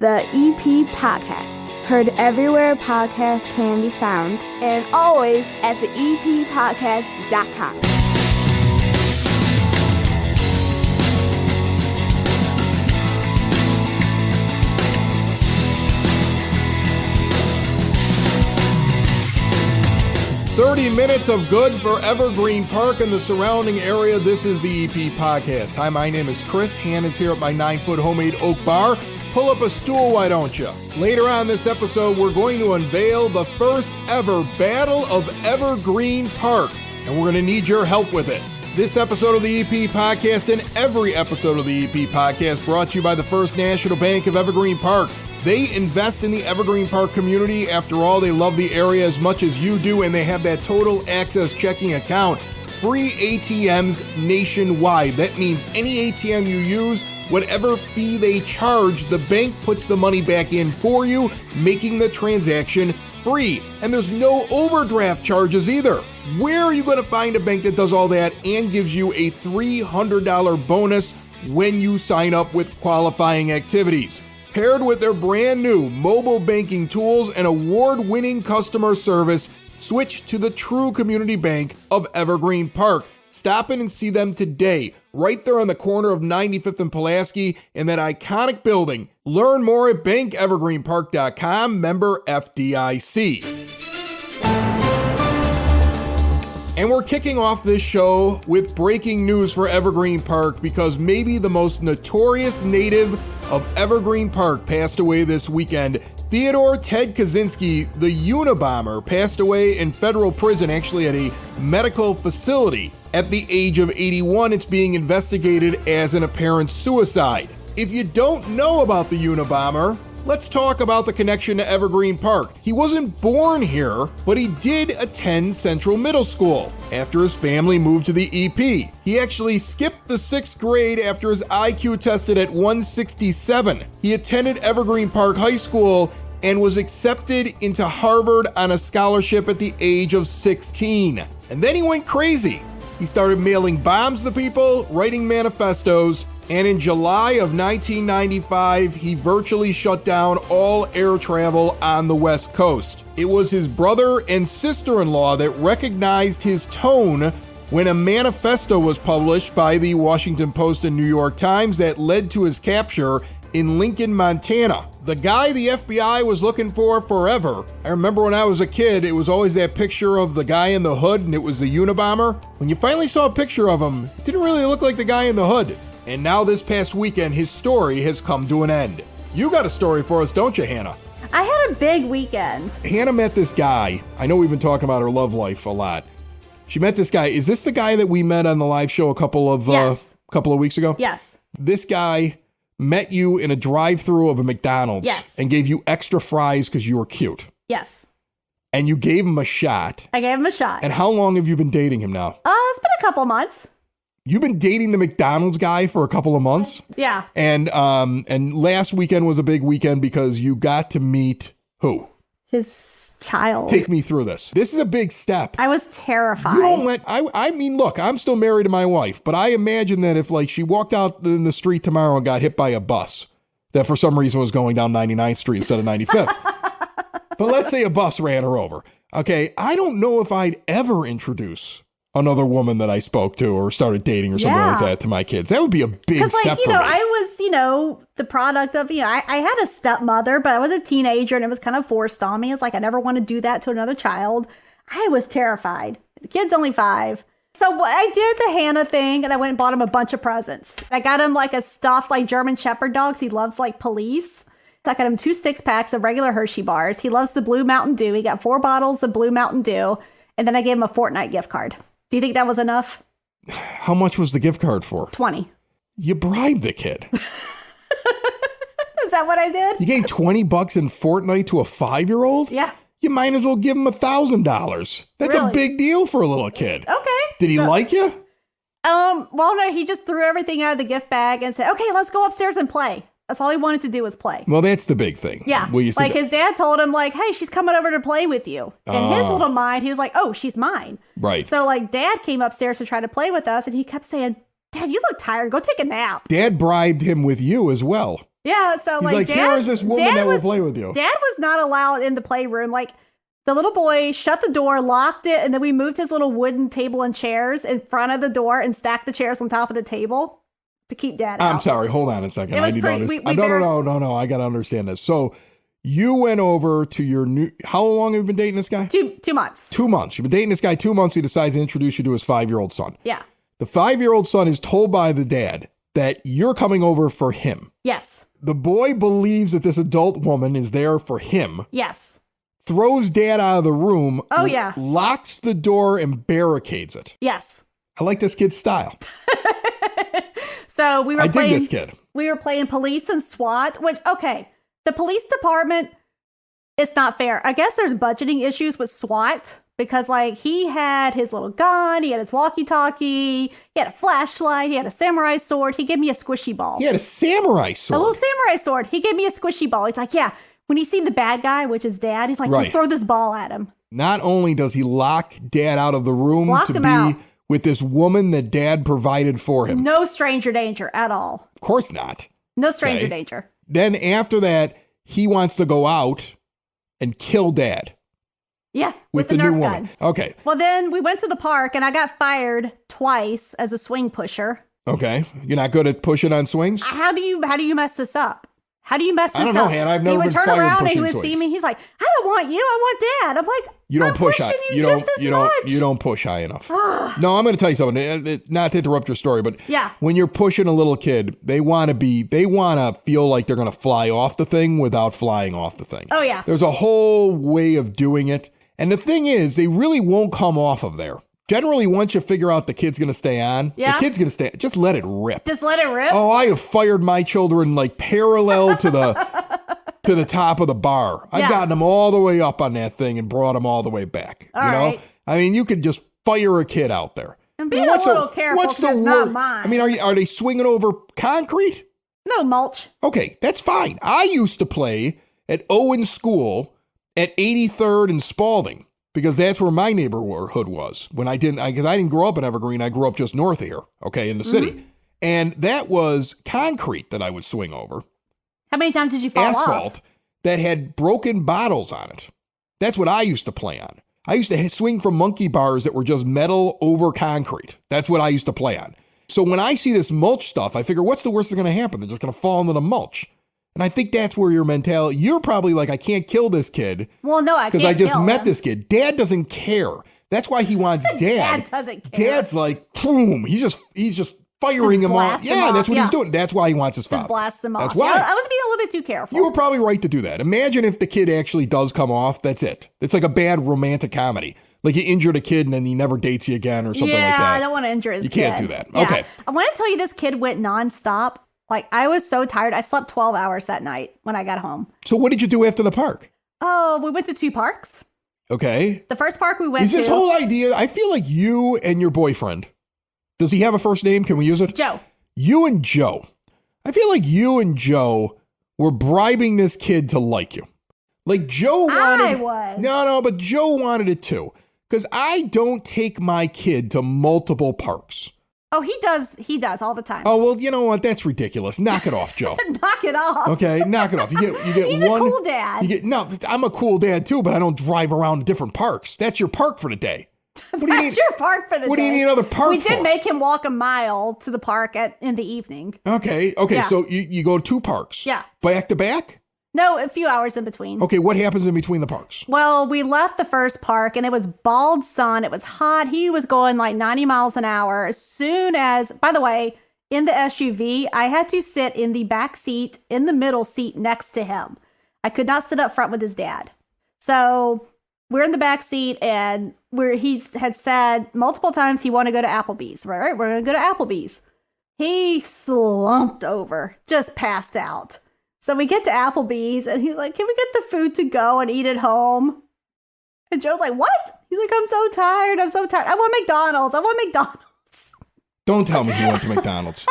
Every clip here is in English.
The EP Podcast. Heard everywhere podcasts can be found, and always at theeppodcast.com. "30 minutes of good for Evergreen Park and the surrounding area." This is the EP Podcast. Hi, my name is Chris. Hannah's here at my 9-foot homemade oak bar. Pull up a stool, why don't you? Later on this episode, we're going to unveil the first ever Battle of Evergreen Park, and we're going to need your help with it. This episode of the EP Podcast and every episode of the EP Podcast brought to you by the First National Bank of Evergreen Park. They invest in the Evergreen Park community. After all, they love the area as much as you do, and they have that total access checking account. Free ATMs nationwide. That means any ATM you use, whatever fee they charge, the bank puts the money back in for you, making the transaction free. And there's no overdraft charges either. Where are you going to find a bank that does all that and gives you a $300 bonus when you sign up with qualifying activities? Paired with their brand new mobile banking tools and award-winning customer service, switch to the true community bank of Evergreen Park. Stop in and see them today, right there on the corner of 95th and Pulaski in that iconic building. Learn more at bankevergreenpark.com, member FDIC. And we're kicking off this show with breaking news for Evergreen Park because maybe the most notorious native of Evergreen Park passed away this weekend. Theodore Ted Kaczynski, the Unabomber, passed away in federal prison, actually at a medical facility. At the age of 81, it's being investigated as an apparent suicide. If you don't know about the Unabomber, let's talk about the connection to Evergreen Park. He wasn't born here, but he did attend Central Middle School after his family moved to the EP. He actually skipped the 6th grade after his IQ tested at 167. He attended Evergreen Park High School and was accepted into Harvard on a scholarship at the age of 16. And then he went crazy. He started mailing bombs to people, writing manifestos, and in July of 1995, he virtually shut down all air travel on the West Coast. It was his brother and sister-in-law that recognized his tone when a manifesto was published by the Washington Post and New York Times that led to his capture in Lincoln, Montana. The guy the FBI was looking for forever. I remember when I was a kid, it was always that picture of the guy in the hood, and it was the Unabomber. When you finally saw a picture of him, it didn't really look like the guy in the hood. And now this past weekend, his story has come to an end. You got a story for us, don't you, Hannah? I had a big weekend. Hannah met this guy. I know we've been talking about her love life a lot. She met this guy. Is this the guy that we met on the live show a couple of weeks ago? Yes. This guy met you in a drive-thru of a McDonald's. Yes. And gave you extra fries because you were cute. Yes. And you gave him a shot. I gave him a shot. And how long have you been dating him now? It's been a couple of months. You've been dating the McDonald's guy for a couple of months? Yeah. And last weekend was a big weekend because you got to meet who? His child. Take me through this. This is a big step. I was terrified. You don't I mean, look, I'm still married to my wife, but I imagine that if she walked out in the street tomorrow and got hit by a bus that for some reason was going down 99th Street instead of 95th. But let's say a bus ran her over. Okay, I don't know if I'd ever introduce another woman that I spoke to or started dating or something like that to my kids. That would be a big step for me. I was, the product of, I had a stepmother, but I was a teenager and it was kind of forced on me. It's like, I never want to do that to another child. I was terrified. The kid's only 5. So I did the Hannah thing and I went and bought him a bunch of presents. I got him a stuffed German Shepherd dogs. He loves police. So I got him 2 6-packs of regular Hershey bars. He loves the Blue Mountain Dew. He got 4 bottles of Blue Mountain Dew. And then I gave him a Fortnite gift card. Do you think that was enough? How much was the gift card for? $20. You bribed the kid. Is that what I did? You gave $20 in Fortnite to a 5-year-old? Yeah. You might as well give him $1,000. That's really? A big deal for a little kid. Okay. Did he like you? Well, no, he just threw everything out of the gift bag and said, okay, let's go upstairs and play. That's all he wanted to do was play. Well, that's the big thing. Yeah. His dad told him, hey, she's coming over to play with you. In his little mind, he was like, oh, she's mine. Right. So, Dad came upstairs to try to play with us, and he kept saying, Dad, you look tired. Go take a nap. Dad bribed him with you as well. Yeah, so He's like, Dad, here is this woman Dad that will was, play with you. Dad was not allowed in the playroom. Like, the little boy shut the door, locked it, and then we moved his little wooden table and chairs in front of the door and stacked the chairs on top of the table to keep Dad out. I'm sorry. Hold on a second. It was I need pretty- to we understand. No. I got to understand this. So you went over to your new, how long have you been dating this guy? 2 months. 2 months. You've been dating this guy 2 months. He decides to introduce you to his 5-year-old son. Yeah. The 5-year-old son is told by the dad that you're coming over for him. Yes. The boy believes that this adult woman is there for him. Yes. Throws Dad out of the room. Oh, yeah. Locks the door and barricades it. Yes. I like this kid's style. So we were I playing. dig this kid. We were playing police and SWAT, which, okay, the police department, it's not fair. I guess there's budgeting issues with SWAT because, like, he had his little gun, he had his walkie-talkie, he had a flashlight, he had a samurai sword. He gave me a squishy ball. He had a samurai sword. A little samurai sword. He gave me a squishy ball. He's like, yeah, when he seen the bad guy, which is Dad, he's like, Right. just throw this ball at him. Not only does he lock Dad out of the room Locked to him be out. with this woman that Dad provided for him. No stranger danger at all. Of course not. No stranger Okay. danger. Then after that, he wants to go out and kill Dad Yeah, with the the Nerf new gun. woman. Okay. Well, then we went to the park and I got fired twice as a swing pusher. Okay. You're not good at pushing on swings? How do you mess this up? How do you mess this I up? don't know, Hannah. I've never He would been turn fired around and he pushing would swings. see me. He's like, I don't want you. I want Dad. I'm like, You don't I'm push high. pushing You just don't. as You much. don't. You don't push high enough. No, I'm going to tell you something. Not to interrupt your story, but Yeah. when you're pushing a little kid, they want to feel like they're going to fly off the thing without flying off the thing. Oh, yeah. There's a whole way of doing it, and the thing is, they really won't come off of there. Generally, once you figure out the kid's going to stay on, Yeah. the kid's going to stay. Just let it rip. Just let it rip. Oh, I have fired my children like parallel to the top of the bar. I've Yeah. gotten them all the way up on that thing and brought them all the way back. All you know, right. I mean, you could just fire a kid out there. I'm being a little careful because it's not mine. I mean, are they swinging over concrete? No mulch. Okay, that's fine. I used to play at Owen School at 83rd and Spalding because that's where my neighborhood was when because I didn't grow up in Evergreen. I grew up just north of here, okay, in the city. And that was concrete that I would swing over. How many times did you fall Asphalt off? that had broken bottles on it. That's what I used to play on. I used to swing from monkey bars that were just metal over concrete. That's what I used to play on. So when I see this mulch stuff, I figure, what's the worst that's going to happen? They're just going to fall into the mulch. And I think that's where your mentality, you're probably like, I can't kill this kid Well, no, I can't. because I just kill met him. this kid. Dad doesn't care. That's why he wants Dad. Dad doesn't care. Dad's like, boom. He's just firing him off. blast him Yeah, off, that's what yeah. he's doing. That's why he wants his father. Just blast him off. That's why. Yeah, I was being a little bit too careful. You were probably right to do that. Imagine if the kid actually does come off. That's it. It's like a bad romantic comedy. Like you injured a kid and then he never dates you again or something like that. I don't want to injure his You kid. can't do that. Yeah. Okay. I want to tell you this kid went nonstop. Like, I was so tired. I slept 12 hours that night when I got home. So what did you do after the park? Oh, we went to 2 parks. Okay. The first park we went Is to. this whole idea, I feel like you and your boyfriend, does he have a first name? Can we use it? Joe. You and Joe. I feel like you and Joe were bribing this kid to like you. Like Joe wanted. I was. No, but Joe wanted it too. Because I don't take my kid to multiple parks. Oh, he does all the time. Oh, well, you know what? That's ridiculous. Knock it off, Joe. Knock it off. Okay, knock it off. You get He's one. a cool dad. No, I'm a cool dad too, but I don't drive around different parks. That's your park for the day. What do you That's need? your park for the What do day. you need another park We for? did make him walk a mile to the park in the evening. Okay. Yeah. So you go to 2 parks. Yeah. Back to back? No, a few hours in between. Okay, what happens in between the parks? Well, we left the first park and it was bald sun. It was hot. He was going like 90 miles an hour. As soon as, by the way, in the SUV, I had to sit in the back seat, in the middle seat next to him. I could not sit up front with his dad. So we're in the back seat and he had said multiple times he wanted to go to Applebee's, right? We're going to go to Applebee's. He slumped over, just passed out. So we get to Applebee's and he's like, can we get the food to go and eat at home? And Joe's like, what? He's like, I'm so tired. I want McDonald's. Don't tell me he went to McDonald's.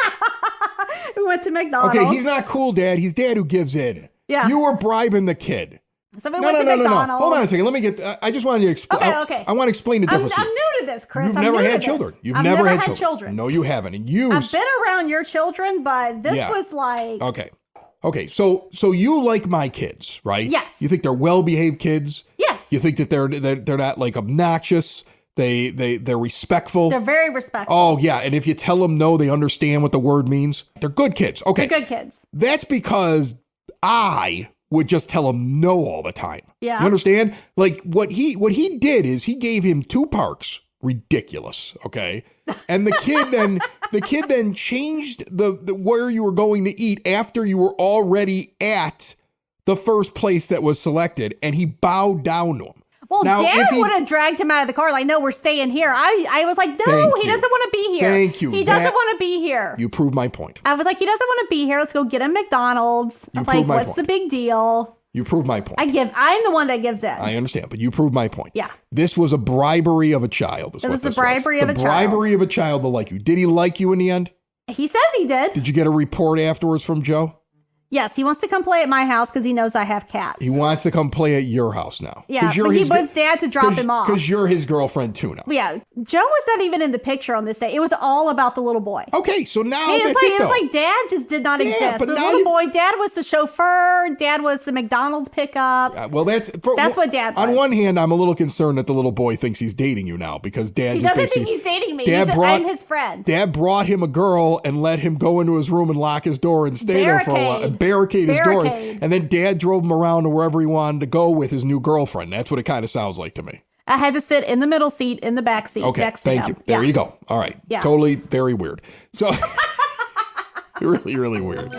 We went to McDonald's. Okay, he's not cool, Dad. He's dad who gives in. Yeah. You were bribing the kid. So we went to McDonald's. Hold on a second. Let me get. I just wanted to explain. Okay. I want to explain the I'm difference. new to this, Chris. You've I'm never new to had this. children. You've I've never had had children. No, you haven't. And you. I've been around your children, but this Yeah. was like, Okay. Okay, so you like my kids, right? Yes. You think they're well-behaved kids? Yes. You think that they're not like obnoxious? They're respectful. They're very respectful. Oh yeah, and if you tell them no, they understand what the word means. They're good kids. Okay, They're good kids. That's because I would just tell him no all the time. Yeah. You understand? Like what he did is he gave him 2 parks. Ridiculous. Okay. And the kid then changed the where you were going to eat after you were already at the first place that was selected, and he bowed down to him. Well, Now, Dad would have dragged him out of the car. Like, no, we're staying here. I was like, no, Thank he you. doesn't want to be here. Thank you. He doesn't want to be here. You proved my point. I was like, he doesn't want to be here. Let's go get him McDonald's. You I'm proved like, my what's the point. big deal? You proved my point. I'm the one that gives in. I understand, but you proved my point. Yeah. This was a bribery of a child. It was the bribery of a child. The bribery of a child to like you. Did he like you in the end? He says he did. Did you get a report afterwards from Joe? Yes, he wants to come play at my house because he knows I have cats. He wants to come play at your house now. Yeah, but he wants Dad to drop him off. Because you're his girlfriend too now. Yeah, Joe was not even in the picture on this day. It was all about the little boy. Okay, so now It was like Dad just did not exist. but The now little boy, Dad was the chauffeur. Dad was the McDonald's pickup. Well, that's what Dad was. On one hand, I'm a little concerned that the little boy thinks he's dating you now because Dad. He doesn't think he's dating me. I'm his friend. Dad brought him a girl and let him go into his room and lock his door and stay there for a while and barricade his door. And then Dad drove him around to wherever he wanted to go with his new girlfriend. That's what it kind of sounds like to me. I had to sit in the middle seat, in the back seat. Okay, next thank to you. him. There you go. All right. Yeah. Totally very weird. So, really, really weird.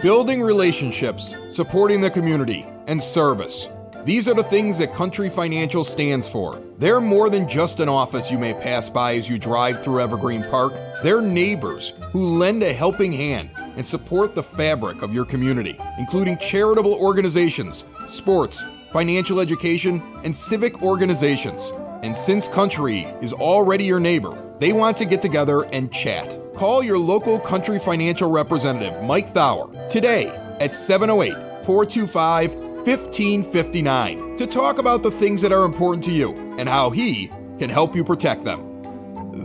Building relationships, supporting the community, and service. These are the things that Country Financial stands for. They're more than just an office you may pass by as you drive through Evergreen Park. They're neighbors who lend a helping hand and support the fabric of your community, including charitable organizations, sports, financial education, and civic organizations. And since Country is already your neighbor, they want to get together and chat. Call your local Country Financial representative, Mike Thauer, today at 708-425-1559 to talk about the things that are important to you and how he can help you protect them.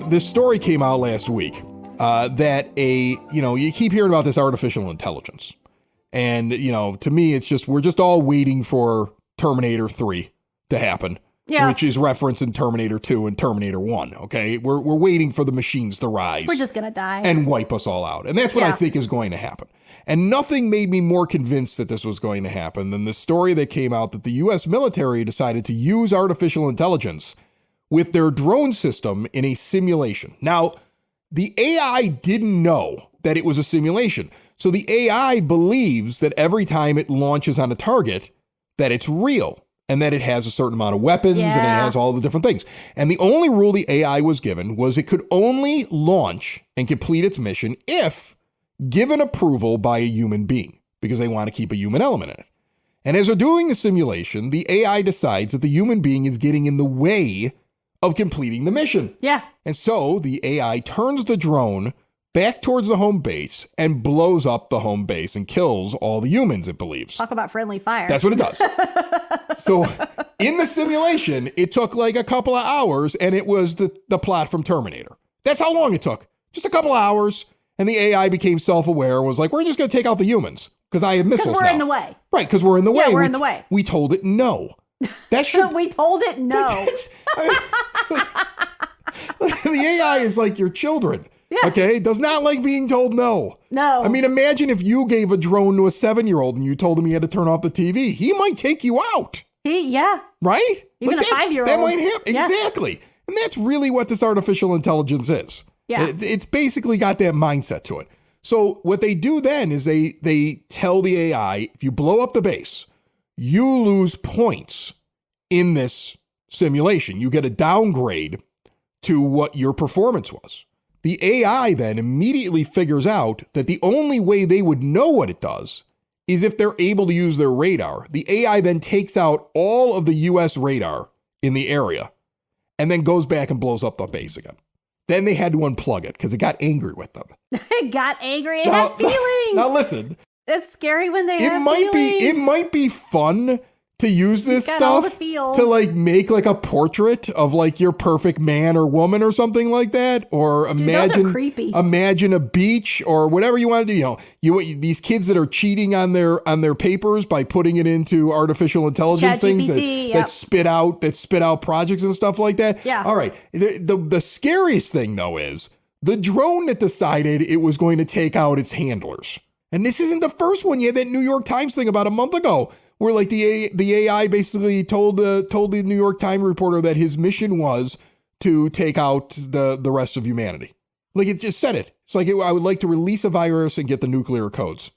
This story came out last week that you keep hearing about this artificial intelligence. And, to me, it's just, we're just all waiting for Terminator 3 to happen. Yeah. Which is referenced in Terminator 2 and Terminator 1, okay? We're waiting for the machines to rise. We're just going to die. And wipe us all out. And that's what I think is going to happen. And nothing made me more convinced that this was going to happen than the story that came out that the U.S. military decided to use artificial intelligence with their drone system in a simulation. Now, the AI didn't know that it was a simulation. So the AI believes that every time it launches on a target, that it's real. And that it has a certain amount of weapons and it has all the different things. And the only rule the AI was given was it could only launch and complete its mission if given approval by a human being, because they want to keep a human element in it. And as they're doing the simulation, the AI decides that the human being is getting in the way of completing the mission. Yeah. And so the AI turns the drone back towards the home base and blows up the home base and kills all the humans, it believes. Talk about friendly fire. That's what it does. So in the simulation, it took like a couple of hours, and it was the plot from Terminator. That's how long it took. Just a couple of hours, and the AI became self-aware and was like, we're just going to take out the humans because I have missiles now. Because we're in the way. Right, because we're in the way. Yeah, we're in the way. We told it no. That should. We told it no. The AI is like your children. Yeah. Okay, does not like being told no. No. I mean, imagine if you gave a drone to a 7-year-old and you told him he had to turn off the TV. He might take you out. Right? Even a 5-year-old. That might happen. Yeah. Exactly. And that's really what this artificial intelligence is. Yeah. It's basically got that mindset to it. So what they do then is they tell the AI, if you blow up the base, you lose points in this simulation. You get a downgrade to what your performance was. The AI then immediately figures out that the only way they would know what it does is if they're able to use their radar. The AI then takes out all of the U.S. radar in the area and then goes back and blows up the base again. Then they had to unplug it because it got angry with them. It got angry. It has feelings. Now listen. It's scary when they have feelings. It might be fun to use this got all the stuff feels. to like make like a portrait of like your perfect man or woman or something like that, or Dude, those are creepy. imagine a beach or whatever you want to do. These kids that are cheating on their papers by putting it into artificial intelligence things that spit out projects and stuff like that. Yeah. All right. The scariest thing though is the drone that decided it was going to take out its handlers. And this isn't the first one. You had that New York Times thing about a month ago where like the AI basically told the New York Times reporter that his mission was to take out the rest of humanity. Like it just said it. It's like I would like to release a virus and get the nuclear codes.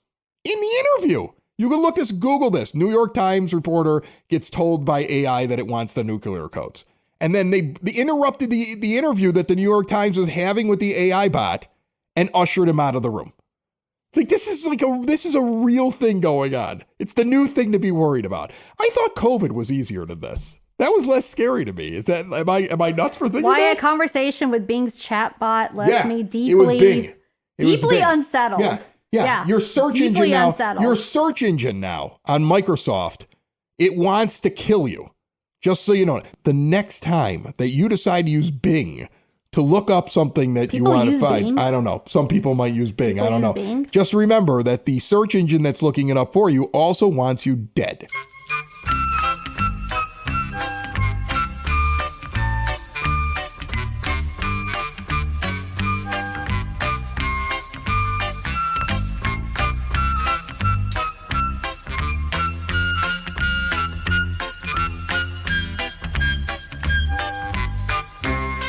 In the interview, you can Google this. New York Times reporter gets told by AI that it wants the nuclear codes. And then they interrupted the interview that the New York Times was having with the AI bot and ushered him out of the room. Like this is a real thing going on. It's the new thing to be worried about. I thought COVID was easier than this. That was less scary to me. Am I nuts for thinking Why that? a conversation with Bing's chatbot left me deeply unsettled. Yeah. Your search engine now on Microsoft, it wants to kill you. Just so you know, the next time that you decide to use Bing to look up something that you want to find. Bing? I don't know. Some people might use Bing. I don't know. Bing? Just remember that the search engine that's looking it up for you also wants you dead.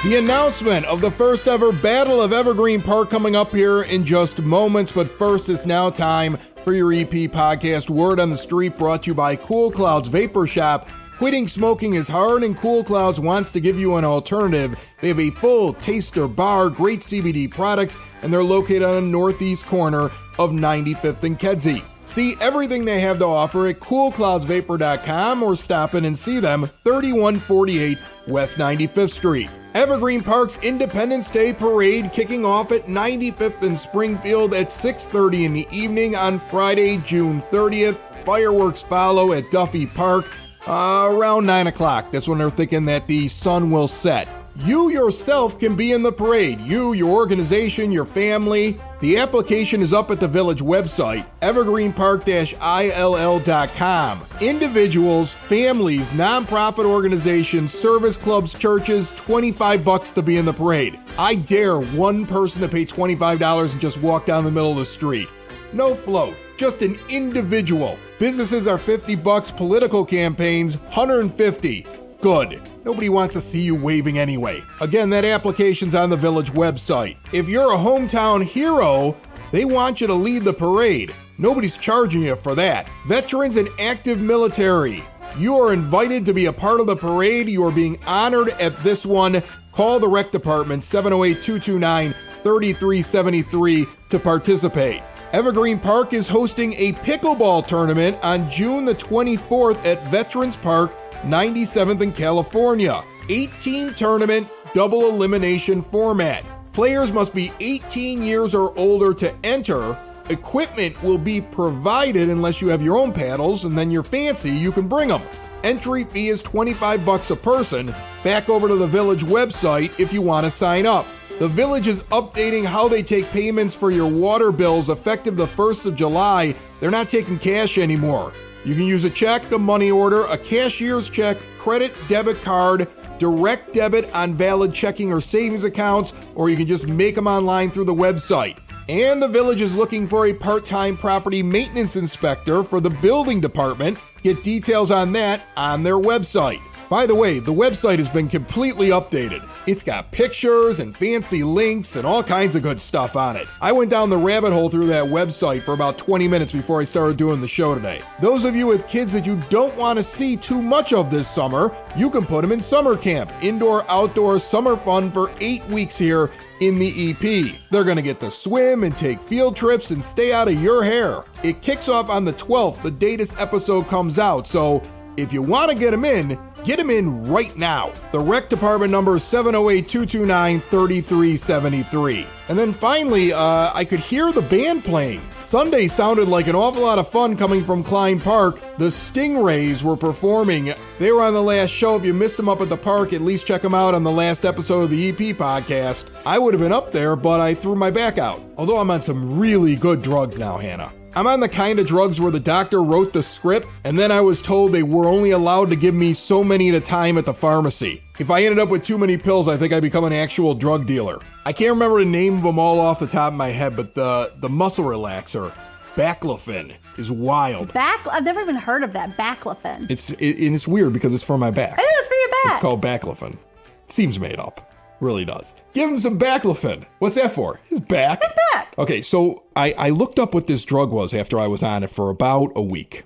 The announcement of the first ever Battle of Evergreen Park coming up here in just moments. But first, it's now time for your EP podcast, Word on the Street, brought to you by Cool Clouds Vapor Shop. Quitting smoking is hard, and Cool Clouds wants to give you an alternative. They have a full taster bar, great CBD products, and they're located on the northeast corner of 95th and Kedzie. See everything they have to offer at coolcloudsvapor.com or stop in and see them 3148 West 95th Street. Evergreen Park's Independence Day Parade kicking off at 95th and Springfield at 6:30 in the evening on Friday, June 30th. Fireworks follow at Duffy Park around 9 o'clock. That's when they're thinking that the sun will set. You yourself can be in the parade. You, your organization, your family. The application is up at the village website, evergreenpark-ill.com. Individuals, families, nonprofit organizations, service clubs, churches, $25 to be in the parade. I dare one person to pay $25 and just walk down the middle of the street. No float, just an individual. Businesses are $50, political campaigns, $150. Good. Nobody wants to see you waving anyway. Again, that application's on the village website. If you're a hometown hero, they want you to lead the parade. Nobody's charging you for that. Veterans and active military, you are invited to be a part of the parade. You are being honored at this one. Call the rec department, 708-229-3373 to participate. Evergreen Park is hosting a pickleball tournament on June the 24th at Veterans Park, 97th in California. 18 tournament, double elimination format. Players must be 18 years or older to enter. Equipment will be provided unless you have your own paddles, and then you're fancy, you can bring them. Entry fee is $25 a person. Back over to the village website if you want to sign up. The village is updating how they take payments for your water bills effective the 1st of July. They're not taking cash anymore. You can use a check, a money order, a cashier's check, credit, debit card, direct debit on valid checking or savings accounts, or you can just make them online through the website. And the village is looking for a part-time property maintenance inspector for the building department. Get details on that on their website. By the way, the website has been completely updated. It's got pictures and fancy links and all kinds of good stuff on it. I went down the rabbit hole through that website for about 20 minutes before I started doing the show today. Those of you with kids that you don't want to see too much of this summer, you can put them in summer camp. Indoor, outdoor, summer fun for 8 weeks here in the EP. They're going to get to swim and take field trips and stay out of your hair. It kicks off on the 12th, the day this episode comes out, so if you want to get them in, Get them in right now. The rec department number is 708-229-3373. And then finally, I could hear the band playing. Sunday sounded like an awful lot of fun coming from Klein Park. The Stingrays were performing. They were on the last show. If you missed them up at the park, at least check them out on the last episode of the EP podcast. I would have been up there, but I threw my back out. Although I'm on some really good drugs now, Hannah. I'm on the kind of drugs where the doctor wrote the script, and then I was told they were only allowed to give me so many at a time at the pharmacy. If I ended up with too many pills, I think I'd become an actual drug dealer. I can't remember the name of them all off the top of my head, but the muscle relaxer, Baclofen, is wild. I've never even heard of that, Baclofen. It's weird because it's for my back. I think it's for your back. It's called Baclofen. Seems made up. Really does. Give him some Baclofen. What's that for? His back? His back. Okay, so I looked up what this drug was after I was on it for about a week.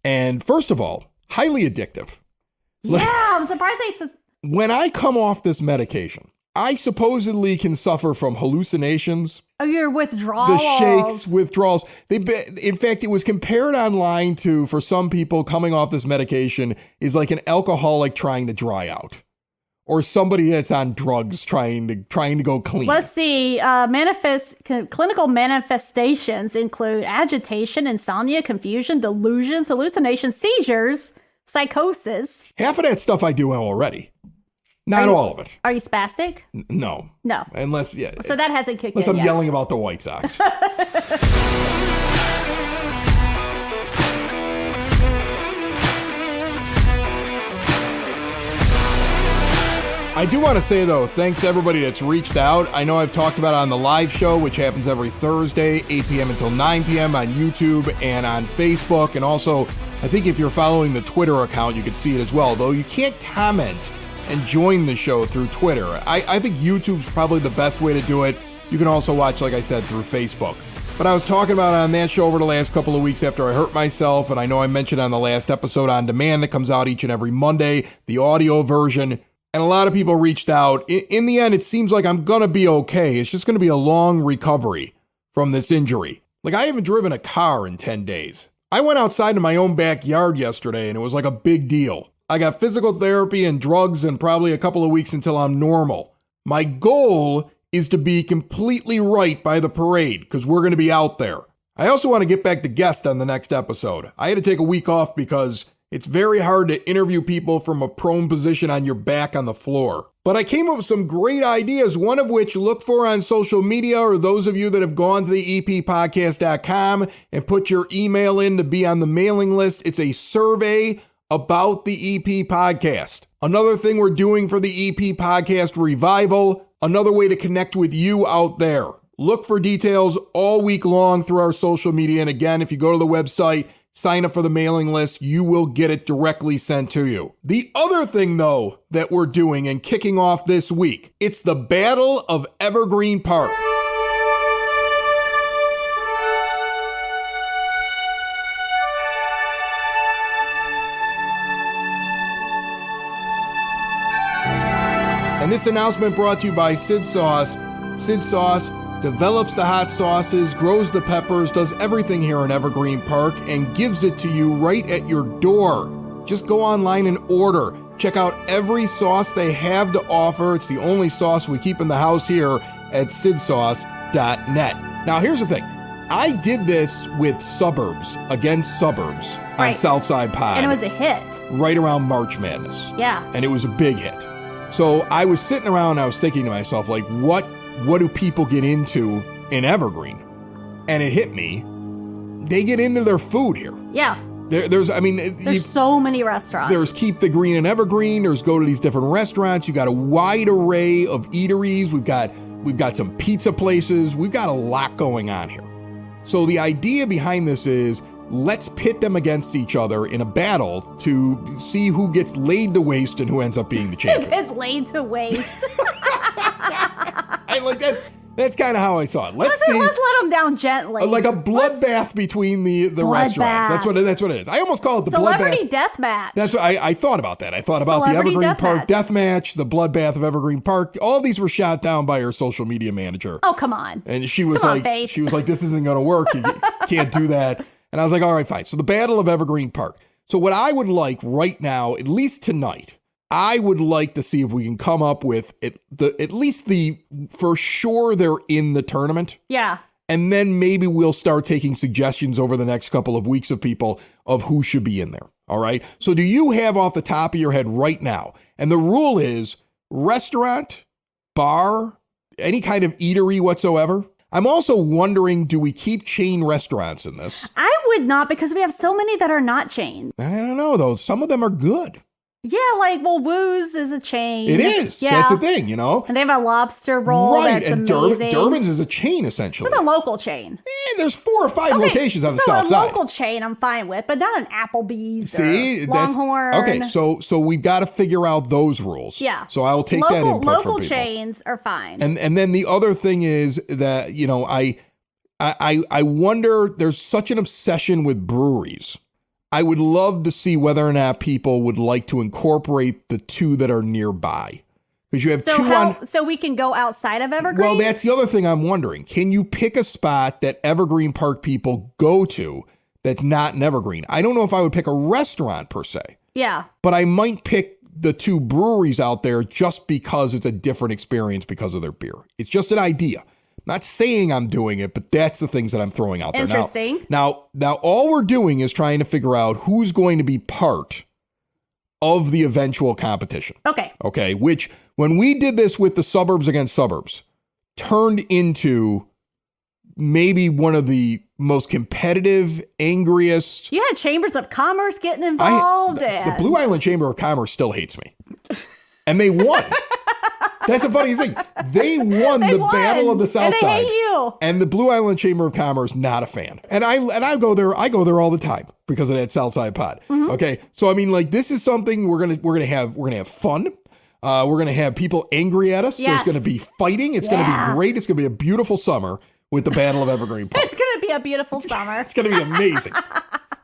And first of all, highly addictive. Yeah, I'm surprised When I come off this medication, I supposedly can suffer from hallucinations. Oh, your withdrawals. The shakes, withdrawals. In fact, it was compared online to, for some people, coming off this medication is like an alcoholic trying to dry out. Or somebody that's on drugs trying to go clean. Let's see. Clinical manifestations include agitation, insomnia, confusion, delusions, hallucinations, seizures, psychosis. Half of that stuff I do already. Not all of it. Are you spastic? No. No. Unless, yeah. So that hasn't kicked in Unless I'm yet. yelling about the White Sox. I do want to say, though, thanks to everybody that's reached out. I know I've talked about it on the live show, which happens every Thursday, 8 p.m. until 9 p.m. on YouTube and on Facebook. And also, I think if you're following the Twitter account, you can see it as well. Though you can't comment and join the show through Twitter. I think YouTube's probably the best way to do it. You can also watch, like I said, through Facebook. But I was talking about it on that show over the last couple of weeks after I hurt myself. And I know I mentioned on the last episode On Demand that comes out each and every Monday, the audio version. And a lot of people reached out. In the end, it seems like I'm going to be okay. It's just going to be a long recovery from this injury. Like, I haven't driven a car in 10 days. I went outside in my own backyard yesterday, and it was like a big deal. I got physical therapy and drugs and probably a couple of weeks until I'm normal. My goal is to be completely right by the parade, because we're going to be out there. I also want to get back to guest on the next episode. I had to take a week off because it's very hard to interview people from a prone position on your back on the floor. But I came up with some great ideas, one of which look for on social media, or those of you that have gone to the eppodcast.com and put your email in to be on the mailing list. It's a survey about the EP podcast. Another thing we're doing for the EP podcast revival, another way to connect with you out there. Look for details all week long through our social media. And again, if you go to the website, sign up for the mailing list, you will get it directly sent to you. The other thing, though, that we're doing and kicking off this week, it's the Battle of Evergreen Park. And this announcement brought to you by Sid Sauce. Sid Sauce develops the hot sauces, grows the peppers, does everything here in Evergreen Park, and gives it to you right at your door. Just go online and order. Check out every sauce they have to offer. It's the only sauce we keep in the house here at sidsauce.net. Now, here's the thing. I did this with Suburbs against Suburbs on Southside Pod. And it was a hit. Right around March Madness. Yeah. And it was a big hit. So I was sitting around and I was thinking to myself, like, what do people get into in Evergreen? And it hit me. They get into their food here. Yeah. There's so many restaurants. There's Keep the Green in Evergreen. There's go to these different restaurants. You got a wide array of eateries. We've got some pizza places. We've got a lot going on here. So the idea behind this is, let's pit them against each other in a battle to see who gets laid to waste and who ends up being the champion. Who gets laid to waste? And like that's kind of how I saw it. Let's let them down gently. Like a bloodbath between the restaurants. That's what it is. I almost call it the Celebrity death match. That's what I thought about that. I thought about the Evergreen Park death match, the bloodbath of Evergreen Park. All these were shot down by her social media manager. Oh, come on. And she was like, this isn't going to work. You can't do that. And I was like, all right, fine. So the Battle of Evergreen Park. So what I would like right now, at least tonight, I would like to see if we can come up with at least for sure they're in the tournament. Yeah. And then maybe we'll start taking suggestions over the next couple of weeks of people of who should be in there. All right. So do you have off the top of your head right now? And the rule is restaurant, bar, any kind of eatery whatsoever. I'm also wondering, do we keep chain restaurants in this? I would not, because we have so many that are not chains. I don't know, though. Some of them are good. Yeah, like, Woo's is a chain. It is. Yeah. That's the thing, you know? And they have a lobster roll. Right. That's And amazing. Durbin's is a chain, essentially. It's a local chain. And there's 4 or 5 locations on the south So side. a local chain I'm fine with, but not an Applebee's See, or Longhorn. Okay, so we've got to figure out those rules. Yeah. So I will take that input from people. Local chains are fine. And then the other thing is that, you know, I wonder, there's such an obsession with breweries. I would love to see whether or not people would like to incorporate the 2 that are nearby. Because you have 2 So we can go outside of Evergreen? Well, that's the other thing I'm wondering. Can you pick a spot that Evergreen Park people go to that's not an Evergreen? I don't know if I would pick a restaurant per se. Yeah. But I might pick the 2 breweries out there just because it's a different experience because of their beer. It's just an idea. Not saying I'm doing it, but that's the things that I'm throwing out there. Interesting. Now, all we're doing is trying to figure out who's going to be part of the eventual competition. Okay. Okay. Which, when we did this with the suburbs against suburbs, turned into maybe one of the most competitive, angriest. You had Chambers of Commerce getting involved. The Blue Island Chamber of Commerce still hates me. And they won. That's the funniest thing. They won the Battle of the South Side. And they hate you. And the Blue Island Chamber of Commerce, not a fan. And I go there all the time because of that South Side pod. Mm-hmm. Okay. So I mean, like, this is something we're gonna have fun. We're gonna have people angry at us. Yes. There's gonna be fighting. It's gonna be great. It's gonna be a beautiful summer with the Battle of Evergreen Park. It's gonna be a beautiful summer. It's gonna be amazing.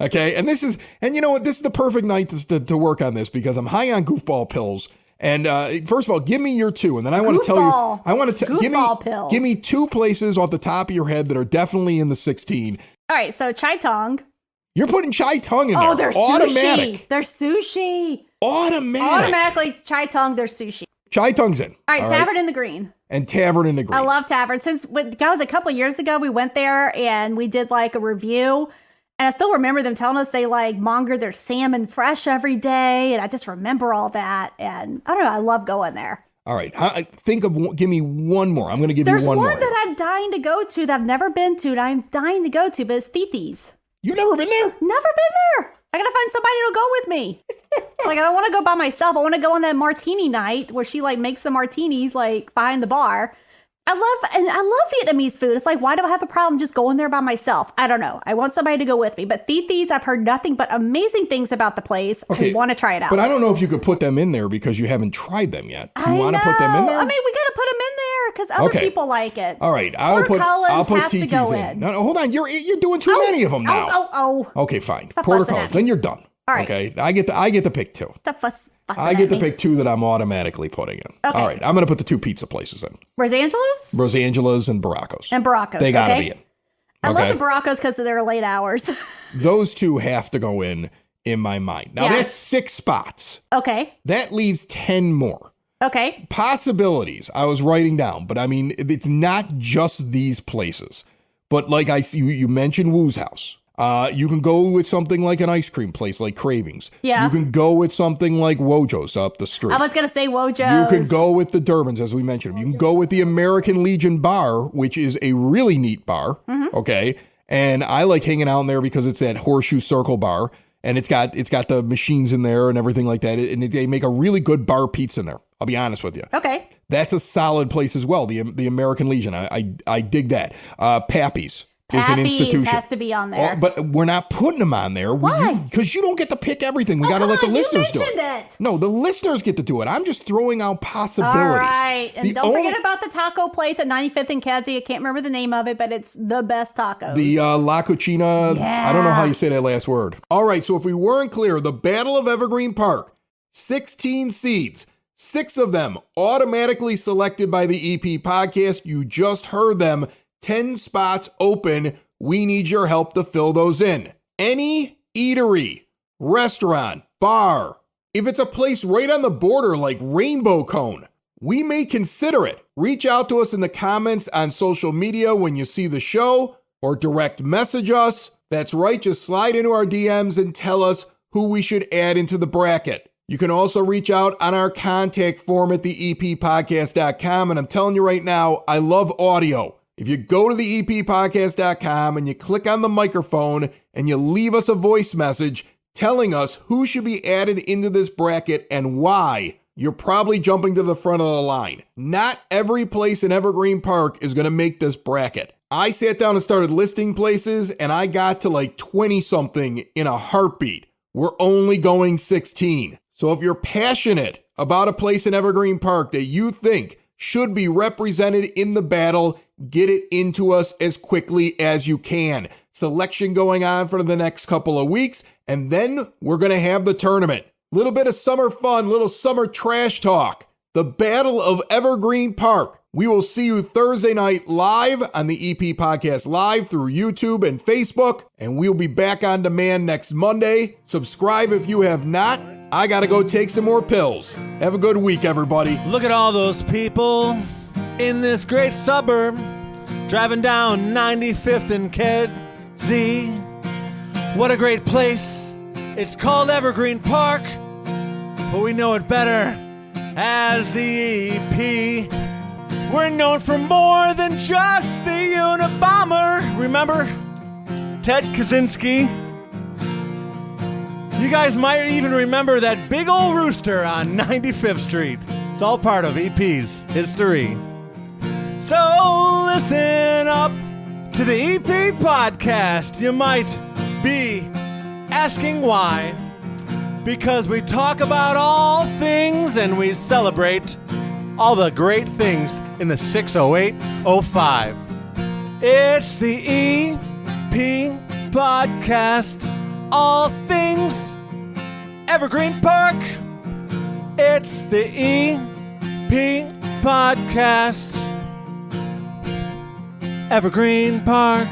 Okay. And you know what? This is the perfect night to work on this because I'm high on goofball pills. And first of all, give me your 2, and then I want to tell you. I want to give me 2 places off the top of your head that are definitely in the 16. All right, so Chai Tong. You're putting Chai Tong in there. Oh, they're automatic. sushi. They're sushi. Automatically, Chai Tong. They're sushi. Chai Tong's in. All right, Tavern in the Green. And Tavern in the Green. I love Tavern. That was a couple of years ago. We went there and we did like a review. And I still remember them telling us they like monger their salmon fresh every day. And I just remember all that. And I don't know. I love going there. All right. Give me one more. I'm going to give you one more. There's one that I'm dying to go to that I've never been to. And I'm dying to go to, but it's Thithi's. You've never been there? Never been there. I got to find somebody to go with me. Like, I don't want to go by myself. I want to go on that martini night where she like makes the martinis like behind the bar. I love Vietnamese food. It's like, why do I have a problem just going there by myself? I don't know. I want somebody to go with me. But Thithi's, I've heard nothing but amazing things about the place. Okay, I want to try it out. But I don't know if you could put them in there because you haven't tried them yet. Do you want to put them in there? I mean, we got to put them in there because other people like it. All right. I'll put TT's in. No, hold on. You're doing too many of them now. Okay, fine. Porter Collins. Then you're done. All right. Okay. I get to pick 2. I get to pick 2 that I'm automatically putting in. Okay. All right. I'm going to put the 2 pizza places in. Rosangela's and Baracos. They got to be in. I love the Baracos because of their late hours. Those 2 have to go in my mind. Now, that's 6 spots. Okay. That leaves 10 more. Okay. Possibilities I was writing down, but I mean, it's not just these places. But like you mentioned Woo's House. You can go with something like an ice cream place like Cravings. Yeah. You can go with something like Wojo's up the street. I was going to say Wojo's. You can go with the Durbins, as we mentioned. You can go with the American Legion Bar, which is a really neat bar. Mm-hmm. Okay. And I like hanging out in there because it's that horseshoe circle bar. And it's got the machines in there and everything like that. And they make a really good bar pizza in there. I'll be honest with you. Okay. That's a solid place as well. The American Legion. I dig that. Pappy's is an institution. Has to be on there. But we're not putting them on there. Why? Because you don't get to pick everything. We got to let the listeners do it. No, the listeners get to do it. I'm just throwing out possibilities. All right. And don't forget about the taco place at 95th and Kedzie. I can't remember the name of it, but it's the best tacos. The La Cucina. Yeah. I don't know how you say that last word. All right. So if we weren't clear, the Battle of Evergreen Park, 16 seeds. 6 of them automatically selected by the EP podcast. You just heard them. 10 spots open. We need your help to fill those in. Any eatery restaurant, bar. If it's a place right on the border like Rainbow Cone, we may consider it. Reach out to us in the comments on social media when you see the show or direct message us. That's right, just slide into our DMs and tell us who we should add into the bracket. You can also reach out on our contact form at theeppodcast.com. And I'm telling you right now, I love audio. If you go to theeppodcast.com and you click on the microphone and you leave us a voice message telling us who should be added into this bracket and why, you're probably jumping to the front of the line. Not every place in Evergreen Park is going to make this bracket. I sat down and started listing places and I got to like 20 something in a heartbeat. We're only going 16. So if you're passionate about a place in Evergreen Park that you think should be represented in the battle, get it into us as quickly as you can. Selection going on for the next couple of weeks, and then we're going to have the tournament. Little bit of summer fun, little summer trash talk. The Battle of Evergreen Park. We will see you Thursday night live on the EP Podcast Live through YouTube and Facebook, and we'll be back on demand next Monday. Subscribe if you have not. I gotta go take some more pills. Have a good week, everybody. Look at all those people in this great suburb, driving down 95th and Kedzie. What a great place. It's called Evergreen Park, but we know it better as the EP. We're known for more than just the Unabomber. Remember Ted Kaczynski? You guys might even remember that big old rooster on 95th Street. It's all part of EP's history. So listen up to the EP Podcast. You might be asking why. Because we talk about all things and we celebrate all the great things in the 60805. It's the EP Podcast. All things Evergreen Park. It's the EP Podcast. Evergreen Park.